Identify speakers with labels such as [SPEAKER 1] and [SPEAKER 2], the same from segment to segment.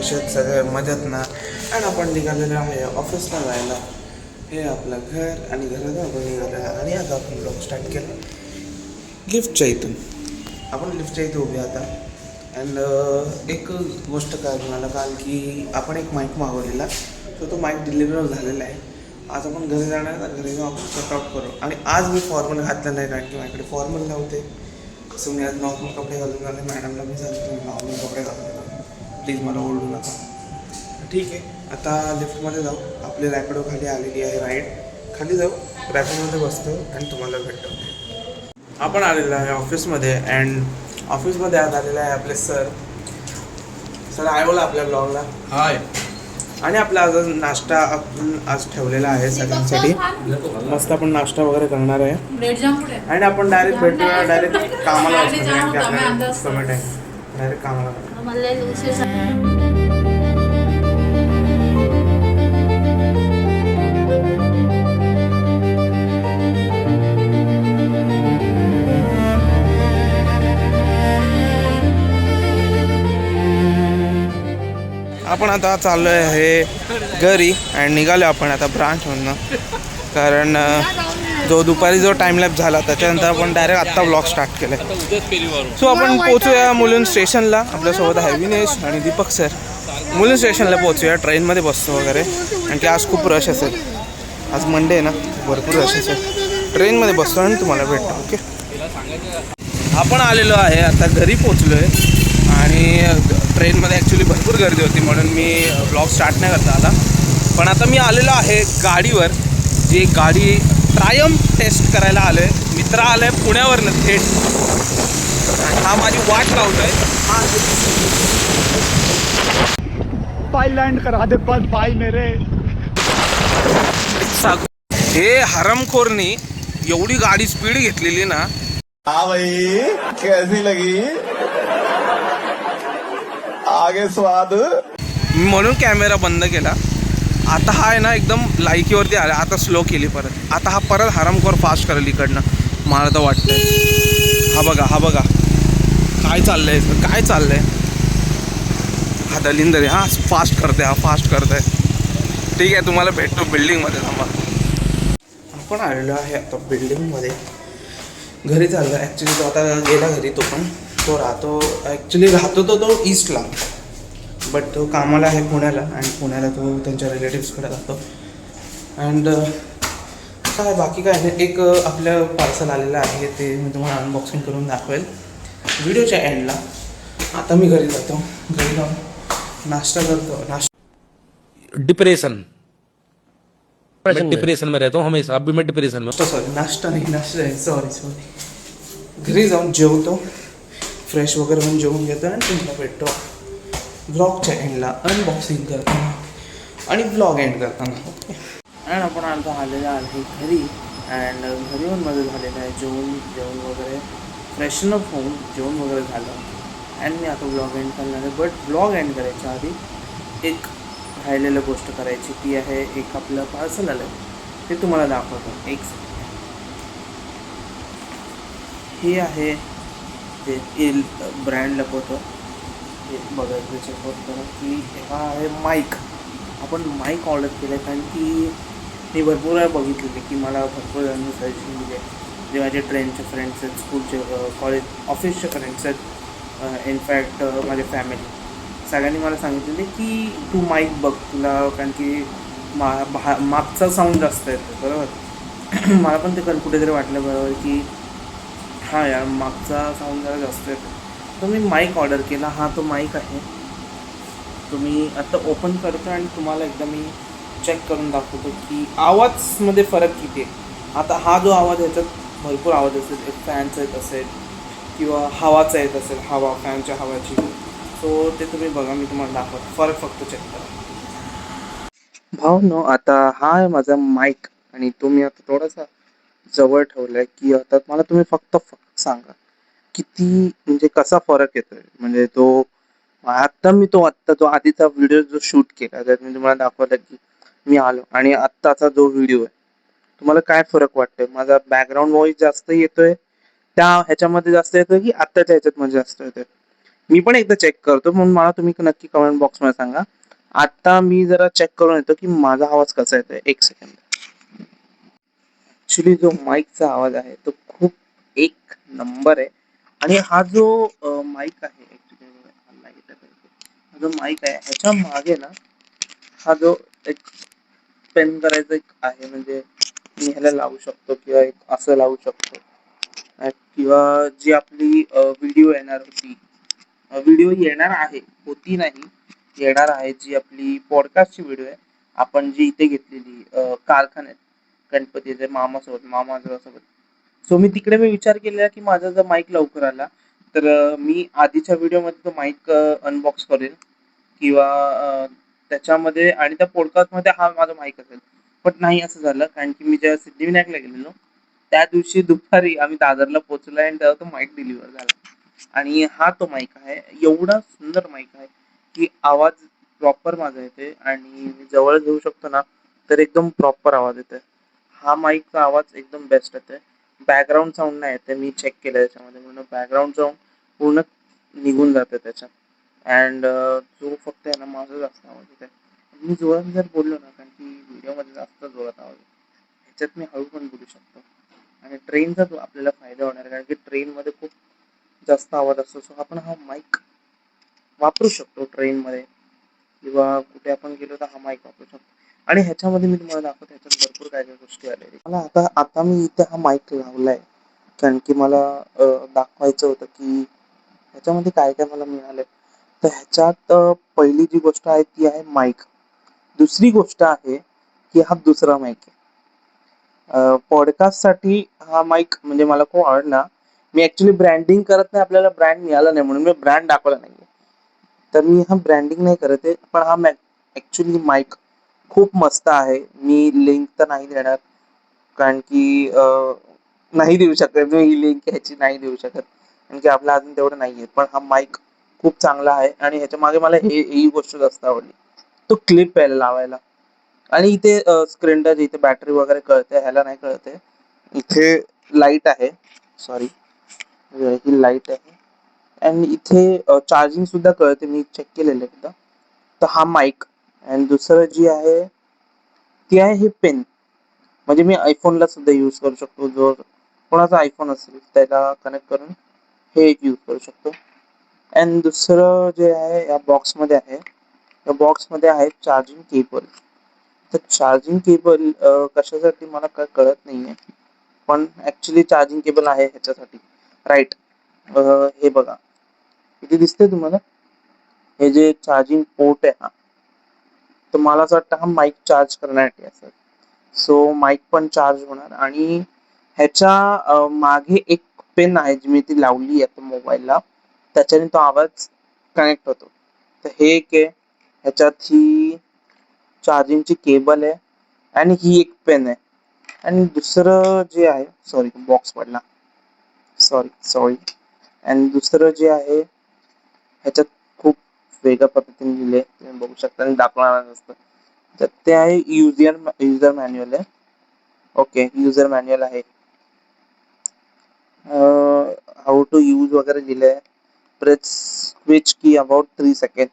[SPEAKER 1] कसे आहेत सगळे मजेत ना. आणि आपण निघालेलो आहे ऑफिसला जायला. हे आपलं घर आणि घरात आपण निघालेलं आहे आणि आता आपण ब्लॉग स्टार्ट केला लिफ्टच्या इथून. आपण लिफ्टच्या इथे उभे आता. अँड एक गोष्ट काय म्हणाला काल की आपण एक माईक मागवलेला, तो माईक डिलिव्हर झालेला आहे. आज आपण घरी जाणार ना, घरी जाऊन आपण चेकआउट करू. आणि आज मी फॉर्मल घातलं नाही कारण की माझ्याकडे फॉर्मल नव्हते. सो मी आज नॉर्मल कपडे घालून आले. मॅडमला मी सांगतो तुम्ही नॉर्मल कपडे घालून, प्लीज मला ओरडू नका. ठीक आहे, आता लिफ्टमध्ये जाऊ. आपली रॅपिडो खाली आलेली आहे. राईड खाली जाऊ, रॅपिडोमध्ये बसतो आणि तुम्हाला भेटतो. आपण आलेलो आहे ऑफिसमध्ये. अँड ऑफिसमध्ये आज आलेला आहे आपले सर. आय बोला आपल्या ब्लॉगला
[SPEAKER 2] हाय.
[SPEAKER 1] आणि आपला आज नाश्ता आपण आज ठेवलेला आहे सगळ्यांसाठी. मस्त आपण नाश्ता वगैरे करणार आहे आणि आपण डायरेक्ट भेटूया. डायरेक्ट कामाला बसणार. डायरेक्ट कामाला. आपण आता चाललो आहे घरी आणि निघालो आपण आता ब्रांचमधनं. कारण जो दुपारी जो टाईमलॅप झाला त्याच्यानंतर आपण डायरेक्ट आत्ता ब्लॉग स्टार्ट केला आहे. सो आपण पोचूया मुलुंड स्टेशनला. आपल्यासोबत आहे विनेश आणि दीपक सर. मुलुंड स्टेशनला पोचूया, ट्रेनमध्ये बसतो वगैरे. कारण की आज खूप रश असेल, आज मंडे आहे ना, भरपूर रश असेल. ट्रेनमध्ये बसतो आणि तुम्हाला भेटतो. ओके, आपण आलेलो आहे आता घरी पोचलो आहे. आणि ट्रेनमध्ये ॲक्च्युली भरपूर गर्दी होती म्हणून मी ब्लॉग स्टार्ट नाही करता आला. पण आता मी आलेलो आहे गाडीवर. जी गाडी ट्रायम्फ टेस्ट करायला आलो आहे. मित्र आलं आहे पुण्यावरनं थेट. हा माझी वाट लावतो आहे.
[SPEAKER 2] पाय लँड करा दे पण पाय मेरे.
[SPEAKER 1] हे हरमखोरनी एवढी गाडी स्पीड घेतलेली ना.
[SPEAKER 3] हाँ भाई, कैसी लगी आगे स्वाद.
[SPEAKER 1] म्हणून कॅमेरा बंद केला. आता हा आहे ना एकदम लायकीवरती आला. आता स्लो केली परत. आता हा परत हरमखोर फास्ट करेल इकडनं, मला तर वाटतंय. हा बघा, हा बघा काय चाललंय, काय चाललंय. हा दलिंदर हा फास्ट करते, हा फास्ट करतोय. ठीक आहे, तुम्हाला भेटतो बिल्डिंगमध्ये. थांबा. आपण आलेलो आहे आता बिल्डिंगमध्ये. घरी चाललो ॲक्च्युली. तो आता गेला घरी. तो राहतो तो ईस्टला, बट तो कामाला आहे पुण्याला. आणि पुण्याला तो त्यांच्या रिलेटिव्सकडे जातो. अँड काय बाकी काय नाही. एक आपलं पार्सल आलेलं आहे, ते मी तुम्हाला अनबॉक्सिंग करून दाखवेल व्हिडिओच्या एंडला. आता मी घरी जातो. घरी जाऊन नाश्ता करतो.
[SPEAKER 4] डिप्रेशन में रहता हूँ हमेशा. अभी मैं डिप्रेशन में.
[SPEAKER 1] नाश्ता नाही, सॉरी. घरी जाऊन जेवतो, फ्रेश वगैरे होऊन जेवून घेतो आणि तुम्हाला भेटतो व्लॉगच्या एंडला अनबॉक्सिंग करताना आणि व्लॉग एंड करताना. ओके, अँड आपण आता आलेलं आहे घरी. अँड घरी येऊन माझं झालेलं आहे जेवण वगैरे, फ्रेशनअप होऊन जेवण वगैरे झालं. अँड मी आता व्लॉग एंड करणार आहे. बट व्लॉग एंड करायच्या आधी एक राहिलेलं गोष्ट करायची. ती आहे एक आपलं पार्सल आलं आहे, ते तुम्हाला दाखवतो. एक हे आहे ते एल ब्रँड लपवतो. हे बघायचं चेकआउट करा की हा आहे माईक. आपण माईक ऑर्डर केलं आहे कारण की मी भरपूर वेळा बघितलेले की मला भरपूर जणांनी सजेशन दिले. जे माझे ट्रेनचे फ्रेंड्स आहेत, स्कूलचे, कॉलेज, ऑफिसचे फ्रेंड्स आहेत, इनफॅक्ट माझे फॅमिली, सगळ्यांनी मला सांगितलेले की तू माईक बघ तुला, कारण की मागचा साऊंड जास्त येतो. बरोबर. मला पण ते कुठेतरी वाटलं बरोबर की हां यार मागचा साऊंड जरा जास्त येतो. तर मी माईक ऑर्डर केला. हा तो माईक आहे. तुम्ही आता ओपन करतो आणि तुम्हाला एकदा मी चेक करून दाखवतो की आवाजमध्ये फरक किती आहे. आता हा जो आवाज याच्यात भरपूर आवाज असेल, एक फॅनचा येत असेल किंवा हवाचा येत असेल, हवा फॅनच्या हवाची. सो ते तुम्ही बघा, मी तुम्हाला दाखवतो. फरक फक्त चेक करा. भावनो, आता हा आहे माझा माईक आणि तो मी आता थोडासा जवळ ठेवलाय की आता मला तुम्ही फक्त सांगा किती म्हणजे कसा फरक येतोय. म्हणजे आत्ता तो आधीचा व्हिडिओ जो शूट केला त्यात मी तुम्हाला दाखवलं की मी आलो आणि आत्ताचा जो व्हिडिओ आहे, तुम्हाला काय फरक वाटतोय. माझा बॅकग्राऊंड व्हॉइस जास्त येतोय त्या ह्याच्यामध्ये जास्त येतोय की आत्ताच्या ह्याच्यात मध्ये जास्त येतोय. मी पण एकदा चेक करतो, म्हणून मला तुम्ही नक्की कमेंट बॉक्समध्ये सांगा. आता मी जरा चेक करून येतो की माझा आवाज कसा येतोय. एक सेकंड. ऍक्च्युली जो माईकचा आवाज आहे तो खूप एक नंबर आहे. आणि हा जो माईक आहे, हा जो माईक आहे ह्याच्या मागे ना हा जो एक पेन करायचं एक आहे, म्हणजे मी ह्याला लावू शकतो किंवा एक असं लावू शकतो. किंवा जी आपली व्हिडिओ येणार होती, व्हिडिओ येणार आहे, होती नाही, येणार आहे, जी आपली पॉडकास्टची व्हिडिओ आहे आपण जी इथे घेतलेली कारखान्यात गणपतीचे मामासोबत. सो मी तिकडे विचार केला की माझा जर माईक लवकर आला तर मी आधीच्या व्हिडिओमध्ये तो माईक अनबॉक्स करेल किंवा त्याच्यामध्ये, आणि त्या पॉडकास्टमध्ये हा माझा माईक असेल. पण नाही असं झालं, कारण की मी जेव्हा सिद्धिविनायकला गेलेलो त्या दिवशी दुपारी आम्ही दादरला पोहोचलो आणि तेव्हा तो माईक डिलिव्हर झाला. आणि हा तो माईक आहे. एवढा सुंदर माईक आहे की आवाज प्रॉपर माझा येते आणि मी जवळ घेऊ शकतो ना तर एकदम प्रॉपर आवाज येतोय. हा माईकचा आवाज एकदम बेस्ट येतोय. बॅकग्राऊंड साऊंड नाही येते, मी चेक केलं त्याच्यामध्ये, म्हणून बॅकग्राऊंड साऊंड पूर्ण निघून जाते त्याच्यात. अँड जो फक्त आहे ना माझा जास्त आवाज येत आहे. मी जोरात जर बोललो ना, कारण की व्हिडिओमध्ये जास्त जोरात आवाज येतो, ह्याच्यात मी हळू पण बोलू शकतो. आणि ट्रेनचा तो आपल्याला फायदा होणार, कारण की ट्रेनमध्ये खूप जास्त आवाज असतो. सो आपण हा माईक वापरू शकतो ट्रेनमध्ये किंवा कुठे आपण गेलो तर हा माईक वापरू शकतो. आणि ह्याच्यामध्ये मी तुम्हाला दाखवतो, ह्याच्यात भरपूर काय काय गोष्टी आलेल्या. मला आता आता मी इथे हा माईक लावलाय कारण की मला दाखवायचं होतं की ह्याच्यामध्ये काय काय मला मिळालंय. तर ह्याच्यात पहिली जी गोष्ट आहे ती आहे माईक. दुसरी गोष्ट आहे की हा दुसरा माईक आहे. पॉडकास्टसाठी हा माईक म्हणजे मला खूप आवडला. मी ऍक्च्युली ब्रँडिंग करत नाही, आपल्याला ब्रँड मिळाला नाही म्हणून मी ब्रँड दाखवला नाही. तर मी हा ब्रँडिंग नाही करत आहे, पण हा ऍक्च्युली माईक खूप मस्त आहे. मी लिंक तर नाही देणार, कारण की नाही देऊ शकत मी ही लिंक ह्याची नाही देऊ शकत, कारण की आपलं अजून तेवढं नाहीये. पण हा माईक खूप चांगला आहे आणि ह्याच्या मागे मला ही गोष्ट जास्त आवडली, तो क्लिप आहे लावायला. आणि इथे स्क्रीन टच, इथे बॅटरी वगैरे कळते, ह्याला नाही कळते. इथे लाईट आहे, सॉरी, ही लाईट आहे. आणि इथे चार्जिंग सुद्धा कळते, मी चेक केलेलं एकदा. तर हा माईक. आणि दुसरं जी आहे ती आहे हे पेन, म्हणजे मी आयफोनला सुद्धा यूज करू शकतो. जो कोणाचा आयफोन असेल त्याला कनेक्ट करून हे एक यूज करू शकतो. अँड दुसरं जे आहे या बॉक्समध्ये आहे, या बॉक्समध्ये आहे चार्जिंग केबल. तर चार्जिंग केबल कशासाठी मला काय कळत नाहीये, पण ऍक्च्युली चार्जिंग केबल आहे ह्याच्यासाठी, राईट. हे बघा, इथे दिसतंय तुम्हाला हे जे चार्जिंग पोर्ट आहे, हा तर मला असं वाटतं हा माईक चार्ज करण्यासाठी असेल. सो माईक पण चार्ज होणार. आणि ह्याच्या मागे एक पेन आहे जी मी ती लावली आहे मोबाईलला, त्याच्याने तो आवाज कनेक्ट होतो. तर हे एक आहे. ह्याच्यात ही चार्जिंगची केबल आहे आणि ही एक पेन आहे. आणि दुसरं जे आहे, सॉरी बॉक्स पडला, सॉरी. आणि दुसरं जे आहे ह्याच्यात खूप वेगळ्या पद्धतीने लिहिले, तुम्ही बघू शकता आणि दाखवणार नसतं. तर ते आहे युजर मॅन्युअल आहे. ओके, युजर मॅन्युअल आहे. हाऊ टू यूज वगैरे दिलंय. प्रेस स्विच की अबाउट 3 सेकंड,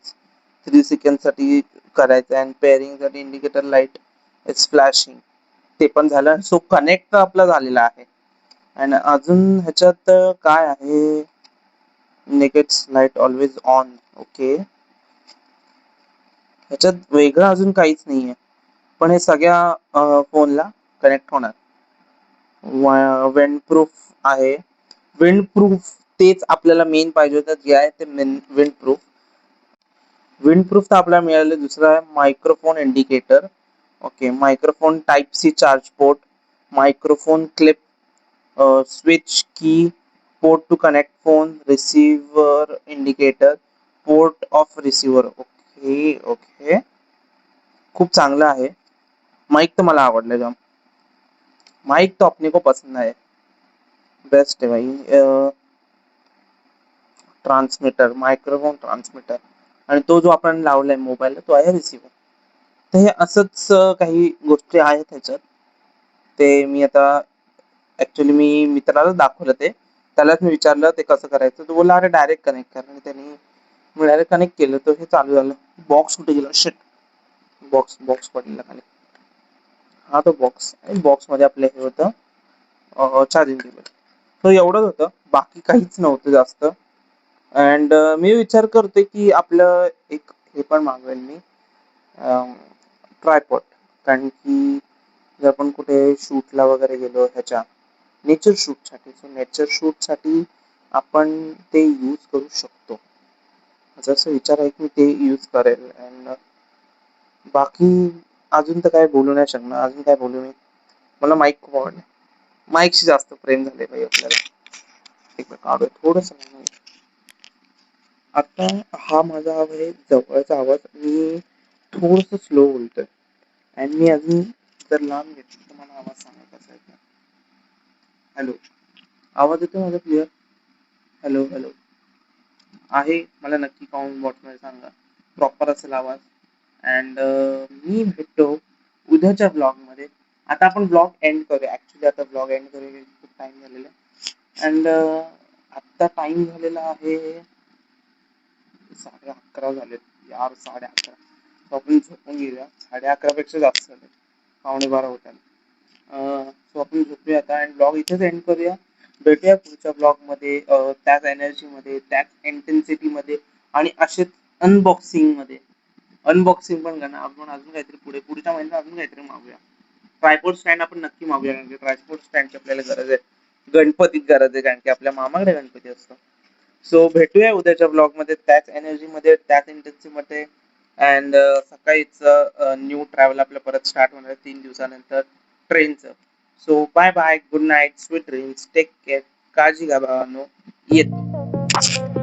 [SPEAKER 1] 3 सेकंड साठी करायचं. अँड पेअरिंग साठी इंडिकेटर लाईट इज फ्लॅशिंग, ते पण झालं. सो कनेक्ट आपला झालेला आहे. आणि अजून ह्याच्यात काय आहे, negates light always on. Okay, ह्याच्यात वेगळं अजून काहीच नाहीये, पण हे सगळ्या फोनला कनेक्ट होणार. विंड प्रूफ आहे. विंड प्रूफ तेच आपल्याला मेन पाहिजे होतं, जे आहे ते विंड प्रूफ. विंड प्रूफ तर आपल्याला मिळाले. दुसरं आहे microphone indicator. Okay, microphone type C charge port, microphone clip, switch key, port to connect phone, receiver indicator, port of receiver. Okay okay, खूप चांगलं आहे. माईक तर मला आवडलं जाम. माइक तो अपने को पसंद है, बेस्ट है भाई. Transmitter, microphone transmitter. आणि तो जो आपण लावलाय मोबाईलला तो आहे रिसिव्हर. तर हे असंच काही गोष्टी आहेत ह्याच्यात. ते मी आता ऍक्च्युली मी मित्राला दाखवलं ते, त्यालाच मी विचारलं ते कसं करायचं, तो बोलला अरे डायरेक्ट कनेक्ट कर. आणि त्यांनी मी डायरेक्ट कनेक्ट केलं तर हे चालू झालं. बॉक्स कुठे गेला, शिट. बॉक्स बॉक्स पडलेला खाली. हा तो बॉक्स, बॉक्स मध्ये आपलं हे होतं चार्जिंग केबल. तर एवढंच होतं, बाकी काहीच नव्हतं जास्त. अँड मी विचार करतोय की आपलं एक हे पण मागवेल मी, ट्रायपॉड. कारण की जर आपण कुठे शूटला वगैरे गेलो ह्याच्या नेचर शूटसाठी, सो नेचर शूटसाठी आपण ते यूज करू शकतो. माझा असं विचार आहे की मी ते यूज करेल. अँड बाकी अजून तर काय बोलू नाही शकणार. अजून काय बोलू मी, मला माईक खूप आवडलं. माईकशी जास्त प्रेम झाले पाहिजे आपल्याला. एक मिनिट काढूया थोडंसं. आता हा माझा आहे जवळचा आवाज, मी थोडंसं स्लो बोलतोय. आणि मी अजून जर लांब घेतलं तर मला आवाज सांगा कसा येतो. हॅलो, आवाज येतो माझा क्लिअर? हॅलो हॅलो आहे, मला नक्की कॉमेंट बॉक्समध्ये सांगा प्रॉपर असेल आवाज. अँड मी भेटतो उद्याच्या ब्लॉगमध्ये. आता आपण ब्लॉग एंड करूया. ॲक्च्युली आता ब्लॉग एंड करूया, खूप टाईम झालेला आहे. अँड आत्ता टाईम झालेला आहे 11:30 झालेत यार, 11:30. आपण झोपून घेऊया. 11:30 पेक्षा जास्त झाले, 11:45 होत आले. सो आपण झोपूया आता आणि ब्लॉग इथेच एंड करूया. भेटूया पुढच्या ब्लॉगमध्ये, त्याच एनर्जीमध्ये, त्याच इंटेन्सिटीमध्ये आणि असेच अनबॉक्सिंगमध्ये. अनबॉक्सिंग पण करणार आपण, अजून काहीतरी पुढच्या महिन्यात अजून काहीतरी मागूया. ट्रायपॉड स्टँड आपण नक्की मागूया, कारण की ट्रायपॉड स्टँडची आपल्याला गरज आहे. गणपतीत गरज आहे, कारण की आपल्या मामाकडे गणपती असतो. सो भेटूया उद्याच्या ब्लॉगमध्ये त्याच एनर्जीमध्ये, त्याच इंटेन्सिटीमध्ये. अँड सकाळीच न्यू ट्रॅव्हल आपलं परत स्टार्ट होणार आहे 3 दिवसानंतर ट्रेनचं. So bye bye, good night, sweet dreams, take care, काळजी घ्या भावांनो, येतो.